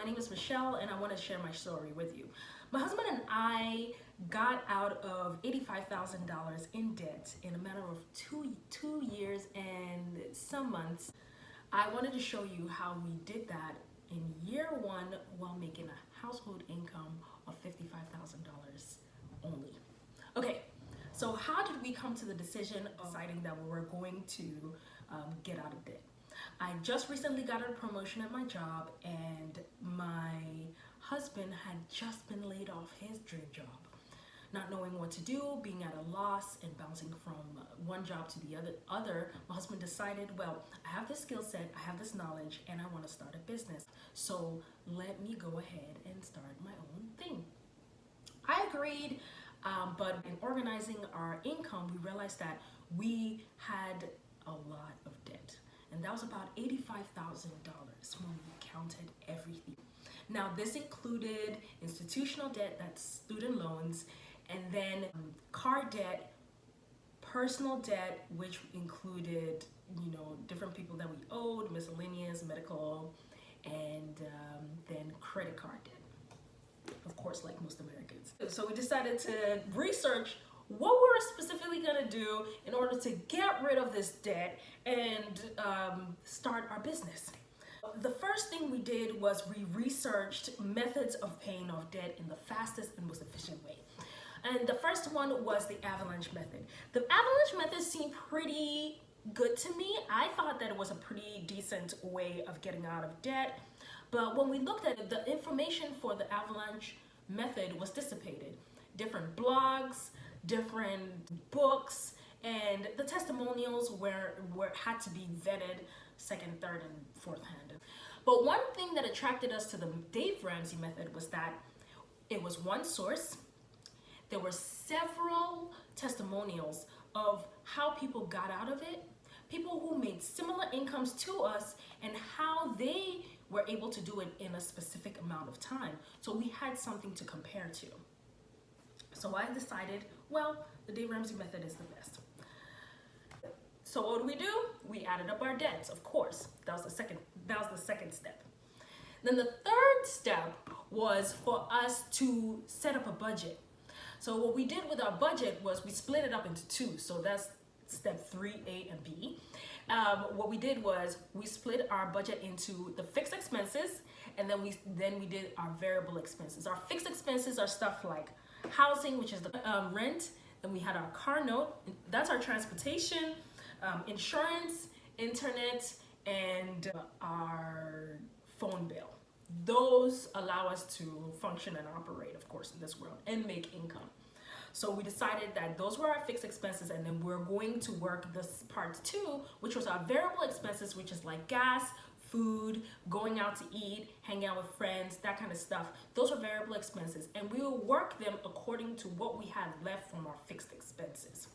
name is Michelle and I want to share my story with you. My husband and I got out of $85,000 in debt in a matter of two years and some months. I wanted to show you how we did that in year one while making a household income of $55,000 only. Okay, so how did we come to the decision of deciding that we were going to get out of debt? I just recently got a promotion at my job, and my husband had just been laid off his dream job. Not knowing what to do, being at a loss, and bouncing from one job to the other, my husband decided, well, I have this skill set, I have this knowledge, and I want to start a business. So let me go ahead and start my own thing. I agreed, but in organizing our income, we realized that we had a lot of debt. And that was about $85,000 when we counted everything. Now, this included institutional debt, that's student loans, and then car debt, personal debt, which included, different people that we owed, miscellaneous, medical, and then credit card debt. Of course, like most Americans. So we decided to research what we were specifically going to do in order to get rid of this debt and start our business. The first thing we did was we researched methods of paying off debt in the fastest and most efficient way. And the first one was the avalanche method. The avalanche method seemed pretty good to me. I thought that it was a pretty decent way of getting out of debt. But when we looked at it, the information for the avalanche method was dissipated. Different blogs, different books, and the testimonials had to be vetted second, third, and fourth hand. But one thing that attracted us to the Dave Ramsey method was that it was one source. There were several testimonials of how people got out of it, people who made similar incomes to us, and how they were able to do it in a specific amount of time. So we had something to compare to. So I decided, well, the Dave Ramsey method is the best. So what do? We added up our debts, of course. That was the second step. Then the third step was for us to set up a budget. So what we did with our budget was we split it up into two. So that's step 3A and B. What we did was we split our budget into the fixed expenses, and then we did our variable expenses. Our fixed expenses are stuff like housing, which is the rent. Then we had our car note, that's our transportation, insurance, internet, and our phone bill. Those allow us to function and operate, of course, in this world and make income. So we decided that those were our fixed expenses, and then we're going to work this part two, which was our variable expenses, which is like gas, food, going out to eat, hanging out with friends, that kind of stuff. Those are variable expenses, and we will work them according to what we had left from our fixed expenses.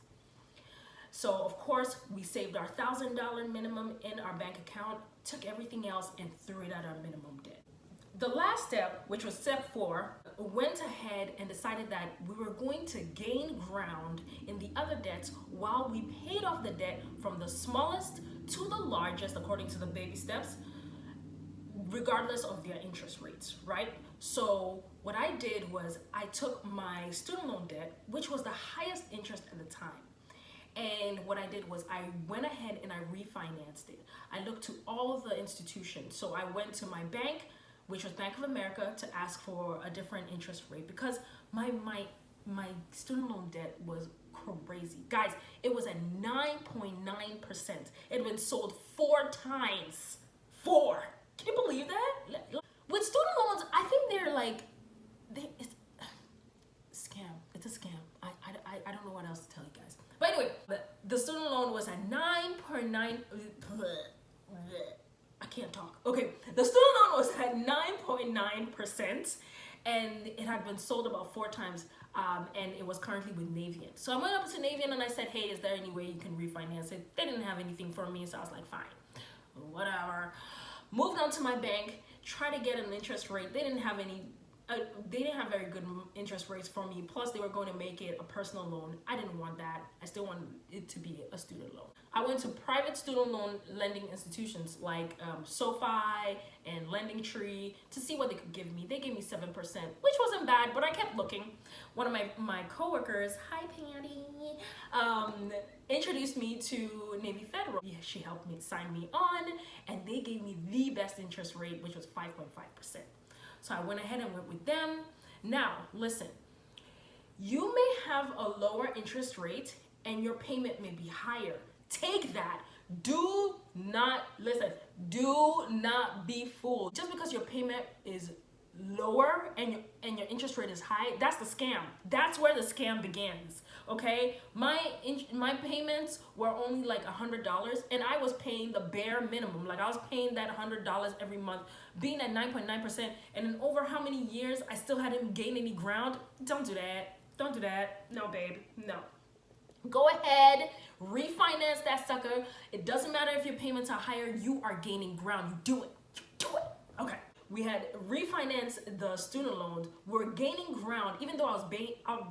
So of course, we saved our $1,000 minimum in our bank account, took everything else and threw it at our minimum debt. The last step, which was step 4, went ahead and decided that we were going to gain ground in the other debts while we paid off the debt from the smallest to the largest according to the baby steps, regardless of their interest rates, right? So what I did was I took my student loan debt, which was the highest interest at the time. And what I did was I went ahead and I refinanced it. I looked to all the institutions. So I went to my bank, which was Bank of America, to ask for a different interest rate because my student loan debt was crazy. Guys, it was at 9.9%. It had been sold 4 times. 4. Can you believe that? With student loans, I think they're like, it's a scam. It's a scam. I don't know what else to tell you guys. But anyway, the student loan was at 9.9. I can't talk. Okay, the student loan was at 9.9%, and it had been sold about 4 times, and it was currently with Navient. So I went up to Navient and I said, hey, is there any way you can refinance it? They didn't have anything for me, so I was like, fine, whatever. Moved on to my bank, tried to get an interest rate. They didn't have any they didn't have very good interest rates for me. Plus, they were going to make it a personal loan. I didn't want that. I still wanted it to be a student loan. I went to private student loan lending institutions like SoFi and Lending Tree to see what they could give me. They gave me 7%, which wasn't bad, but I kept looking. One of my coworkers, hi Patty, introduced me to Navy Federal. Yeah, she helped me sign me on, and they gave me the best interest rate, which was 5.5%. So I went ahead and went with them. Now, listen, you may have a lower interest rate and your payment may be higher. Take that. Do not be fooled. Just because your payment is lower and your interest rate is high, that's the scam. That's where the scam begins. Okay, my payments were only like $100, and I was paying the bare minimum. Like I was paying that $100 every month, being at 9.9%, and in over how many years I still hadn't gained any ground. Don't do that. Don't do that. No, babe. No. Go ahead, refinance that sucker. It doesn't matter if your payments are higher. You are gaining ground. You do it. You do it. Okay. We had refinanced the student loans. We're gaining ground, even though I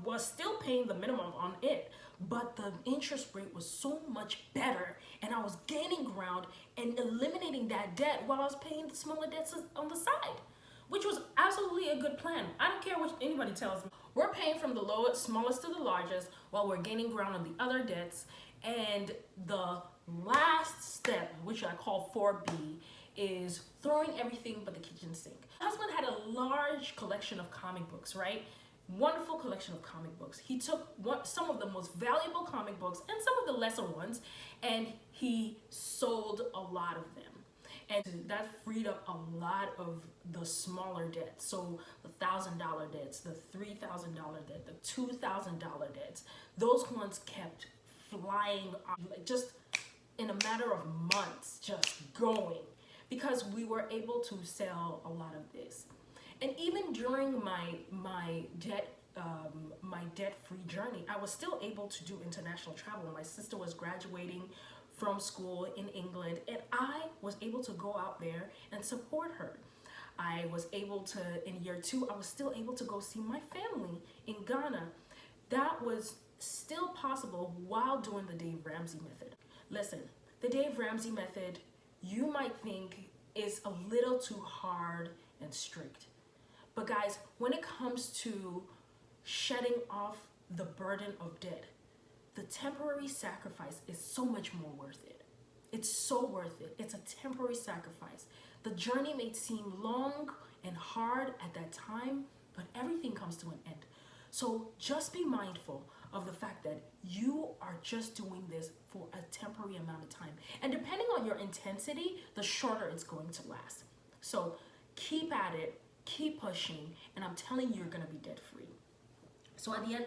was still paying the minimum on it, but the interest rate was so much better, and I was gaining ground and eliminating that debt while I was paying the smaller debts on the side, which was absolutely a good plan. I don't care what anybody tells me. We're paying from the smallest to the largest while we're gaining ground on the other debts. And the last step, which I call 4B, is throwing everything but the kitchen sink. My husband had a large collection of comic books, right? Wonderful collection of comic books. He took some of the most valuable comic books and some of the lesser ones, and he sold a lot of them. And that freed up a lot of the smaller debts. So the $1,000 debts, the $3,000 debt, the $2,000 debts, those ones kept flying off, just in a matter of months, just going, because we were able to sell a lot of this. And even during my debt-free journey, I was still able to do international travel. My sister was graduating from school in England, and I was able to go out there and support her. I was able to, in year 2, I was still able to go see my family in Ghana. That was still possible while doing the Dave Ramsey method. Listen, the Dave Ramsey method, you might think is a little too hard and strict. But guys, when it comes to shedding off the burden of debt, the temporary sacrifice is so much more worth it. It's so worth it. It's a temporary sacrifice. The journey may seem long and hard at that time, but everything comes to an end. So just be mindful of the fact that you are just doing this for a temporary amount of time. And depending on your intensity, the shorter it's going to last. So keep at it, keep pushing, and I'm telling you, you're gonna be debt free. So at the end,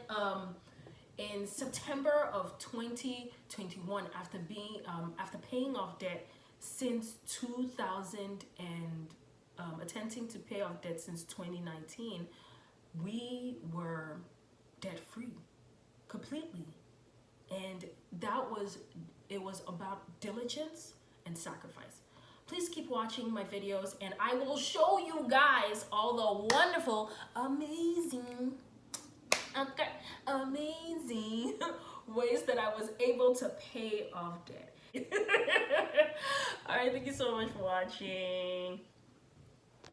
in September of 2021, after paying off debt since 2000 and attempting to pay off debt since 2019, we were debt free completely. And it was about diligence and sacrifice. Please keep watching my videos, and I will show you guys all the wonderful, amazing ways that I was able to pay off debt. All right, thank you so much for watching.